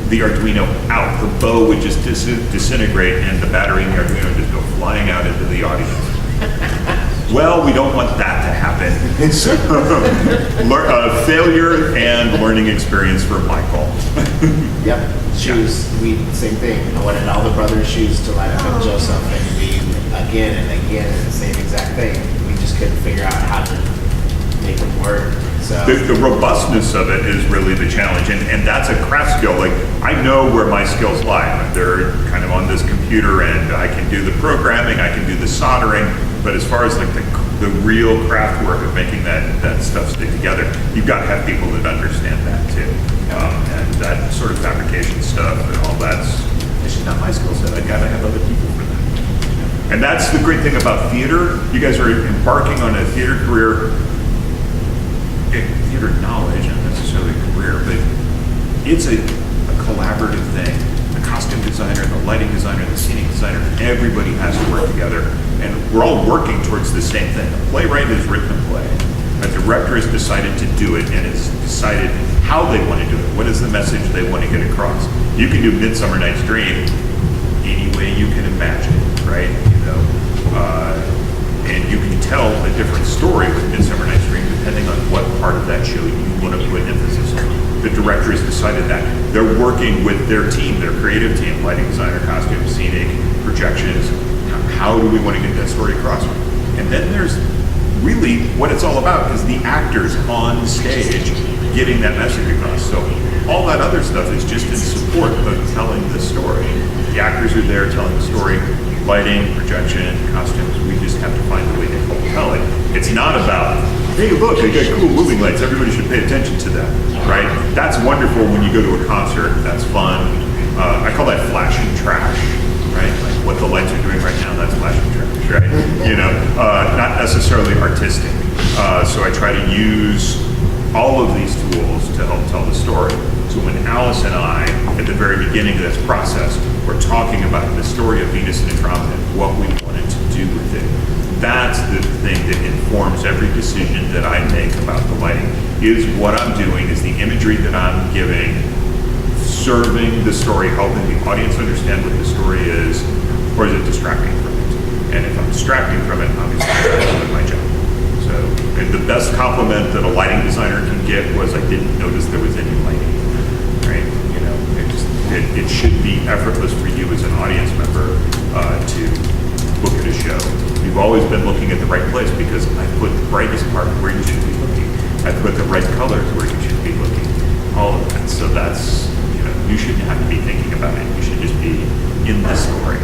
the Arduino out. The bow would just disintegrate, and the battery in the Arduino would just go flying out into the audience. Well, we don't want that to happen. So, failure and learning experience for Michael. Yep, shoes, same thing. I wanted all the brothers' shoes to line up with Joseph, and we, again and again, the same exact thing. We just couldn't figure out how to make them work. So the robustness of it is really the challenge, and that's a craft skill. I know where my skills lie. They're kind of on this computer end. I can do the programming, I can do the soldering, but as far as the real craft work of making that stuff stick together, you've got to have people that understand that too. And that sort of fabrication stuff and all that's not my skill set. I've got to have other people for that. And that's the great thing about theater. You guys are embarking on a theater career. Theater knowledge, not necessarily a career, but it's a collaborative thing. The costume designer, the lighting designer, the scenic designer, everybody has to work together. And we're all working towards the same thing. A playwright has written a play. A director has decided to do it and has decided how they want to do it. What is the message they want to get across? You can do Midsummer Night's Dream any way you can imagine, right? And you can tell a different story with Midsummer Night's Dream depending on what part of that show you want to put emphasis on. The director has decided that. They're working with their team, their creative team, lighting designer, costume, scenic, projections. How do we want to get that story across? And then there's really what it's all about is the actors on stage getting that message across. So all that other stuff is just in support of telling the story. The actors are there telling the story, lighting, projection, costumes. We just have to find a way to help tell it. It's not about, hey, look, they got cool moving lights. Everybody should pay attention to them, right? That's wonderful when you go to a concert. That's fun. I call that flashing trash, right? Like what the lights are doing right now, that's flashing trash, right? Not necessarily artistic. So I try to use all of these tools to help tell the story. So when Alice and I, at the very beginning of this process, were talking about the story of Venus and Andromeda, what we wanted to do with it, that's the thing that informs every decision that I make about the lighting. Is what I'm doing, is the imagery that I'm giving, serving the story, helping the audience understand what the story is, or is it distracting from it? And if I'm distracting from it, obviously I'm not doing my job. So, and the best compliment that a lighting designer can get was, I didn't notice there was any lighting, right? It should be effortless for you as an audience member to look at a show. You've always been looking at the right place because I put the brightest part where you should be looking. I put the right colors where you should be looking. All of that. So that's, you shouldn't have to be thinking about it. You should just be in the story.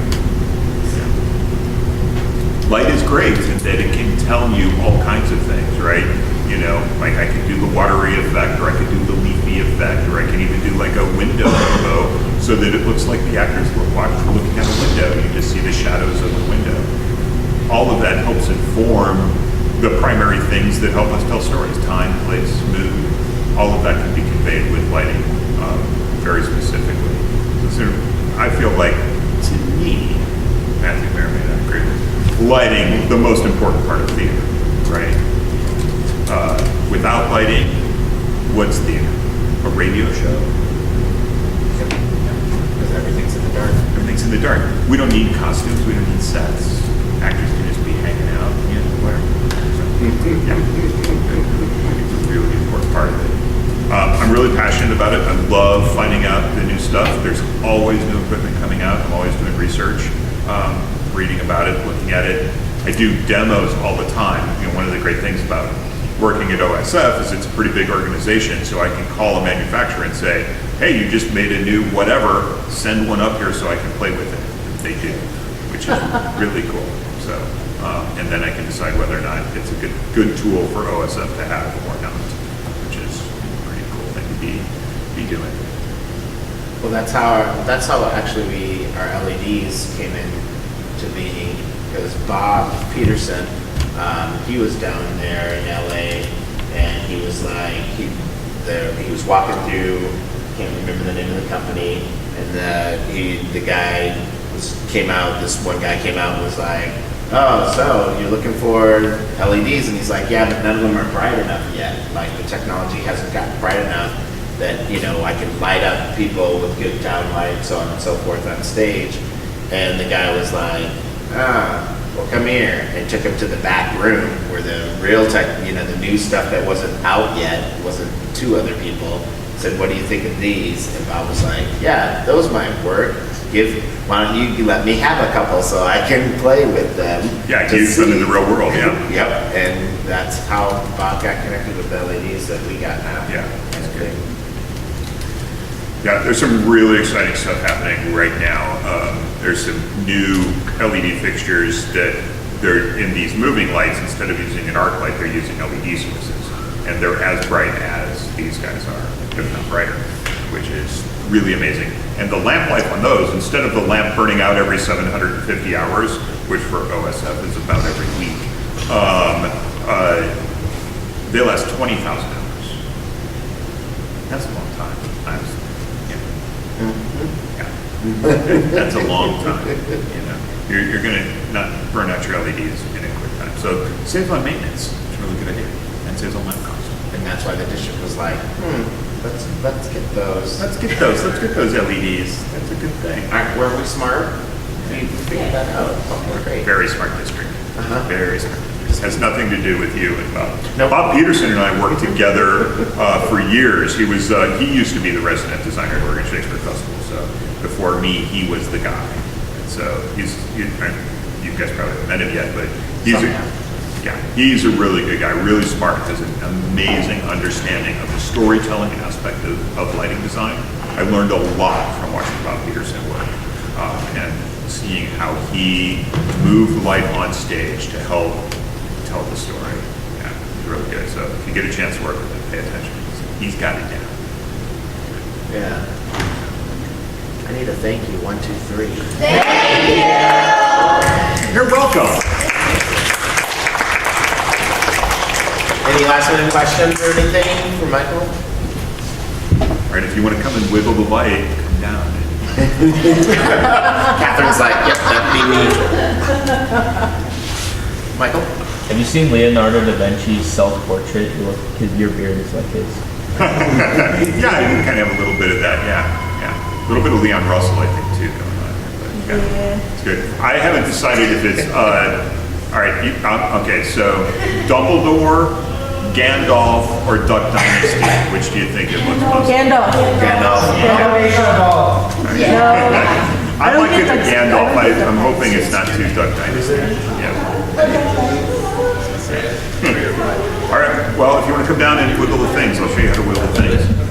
Light is great in that it can tell you all kinds of things, right? Like I could do the watery effect, or I could do the leafy effect, or I can even do like a window photo so that it looks like the actors were looking at a window. You just see the shadows of the window. All of that helps inform the primary things that help us tell stories: time, place, mood. All of that can be conveyed with lighting very specifically. So I feel like, to me, Matthew Mayer may not agree with, lighting, the most important part of theater, right? Without lighting, what's theater? A radio show? Because everything's in the dark. Everything's in the dark. We don't need costumes, we don't need sets. Actors can just be hanging out, whatever. So, it's a really important part of it. I'm really passionate about it. I love finding out the new stuff. There's always new equipment coming out. I'm always doing research, reading about it, looking at it. I do demos all the time. One of the great things about working at OSF is it's a pretty big organization, so I can call a manufacturer and say, hey, you just made a new whatever, send one up here so I can play with it. And they do, which is really cool. So, and then I can decide whether or not it's a good tool for OSF to have or not, which is a pretty cool thing to be doing. Well, that's how actually our LEDs came in to being, because Bob Peterson, he was down there in LA, and he was like, he was walking through, can't remember the name of the company, and the guy came out, this one guy came out and was like, oh, so you're looking for LEDs? And he's like, yeah, but none of them are bright enough yet. Like, the technology hasn't gotten bright enough that, I can light up people with good downlight, so on and so forth on stage. And the guy was like, well, come here, and took him to the back room where the real tech, the new stuff that wasn't out yet, wasn't to other people, said, what do you think of these? And Bob was like, yeah, those might work. Why don't you let me have a couple so I can play with them? Yeah, use them in the real world, yeah. Yep, and that's how Bob got connected with the LEDs that we got now. Yeah, that's good. Yeah, there's some really exciting stuff happening right now. There's some new LED fixtures that they're in these moving lights. Instead of using an arc light, they're using LED sources. And they're as bright as these guys are, if not brighter, which is really amazing. And the lamp life on those, instead of the lamp burning out every 750 hours, which for OSF is about every week, they last 20,000 hours. That's a long time. Yeah. That's a long time, you know. You're gonna not burn out your LEDs in a quick time. So saves on maintenance, it's a really good idea, and saves on light cost. And that's why the district was like, let's get those. Let's get those LEDs. That's a good thing. Were we smart? We figured that out. Okay, great. Very smart district. Very smart. This has nothing to do with you and Bob. Nope. Bob Peterson and I worked together for years. He used to be the resident designer at Oregon Shakespeare Festival. So before me, he was the guy. And so you guys probably haven't met him yet, but he's a really good guy, really smart, has an amazing understanding of the storytelling aspect of lighting design. I learned a lot from watching Bob Peterson work and seeing how he moved light on stage to help tell the story. Yeah, he's really good. So if you get a chance to work with him, pay attention. He's got it down. Yeah. I need a thank you. 1, 2, 3. You're welcome. Any last minute questions or anything for Michael? All right, if you want to come and wiggle the light, come down. Catherine's like, yep, that'd be me. Michael? Have you seen Leonardo da Vinci's self-portrait? Your beard is like his. Yeah, you kind of have a little bit of that, yeah. A little bit of Leon Russell, I think, too, going on here. But yeah, it's good. I haven't decided if it's, all right, okay, so Dumbledore, Gandalf, or Duck Dynasty, which do you think it looks most? Gandalf. Gandalf. I like it to Gandalf. I'm hoping it's not too Duck Dynasty. Yeah. All right, well, if you want to come down and wiggle the things, I'll show you how to wiggle the things.